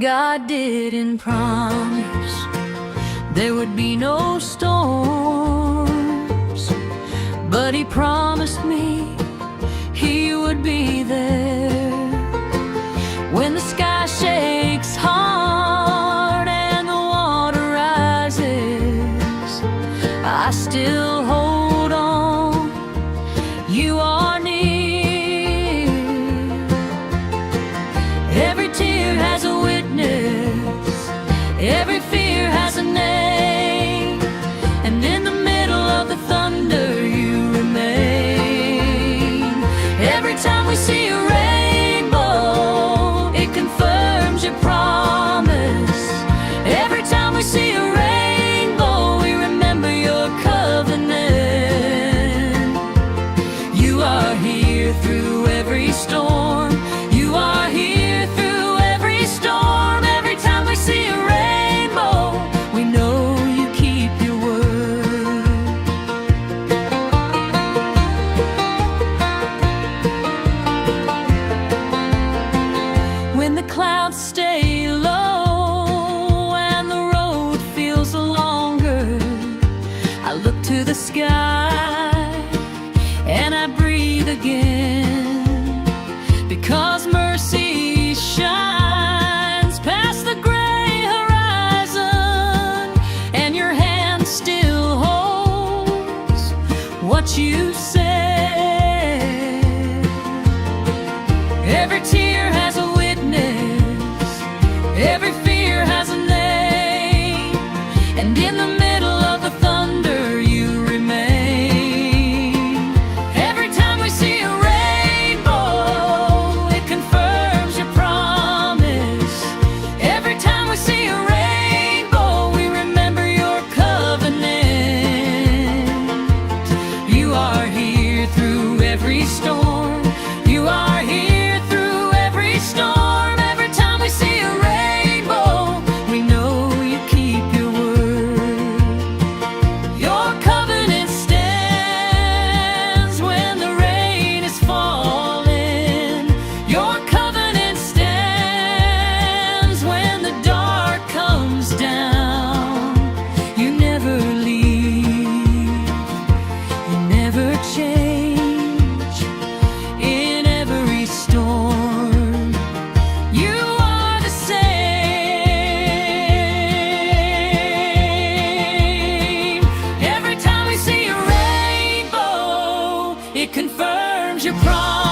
God didn't promise there would be no storms, but He promised me He would be there when the sky shakes hard and the water rises. I still hold on. You are near. Every tear has a witness, every fear has a name, and in the middle of the thunder you remain. Every time we see a rainbow, it confirms your promise. Every time we see a rainbow, we remember your covenant. You are here through every storm. You are here through every storm. Every time we see a rainbow, we know you keep your word. When the clouds stay low and the road feels longer, I look to the sky and I breathe again, because mercy shines past the gray horizon, and your hand still holds what you said. Every tear has a witness, every fear has a name, and in the middle of the thunder you remain. Every time we see a rainbow, it confirms your promise. Every time we see a rainbow, we remember your covenant. You are here through every storm. You are here through every storm. Every time we see a rainbow, we know you keep your word. Your covenant stands when the rain is falling. Your covenant stands when the dark comes down. You never leave, you never change. In every storm, you are the same. Every time we see a rainbow, it confirms your promise.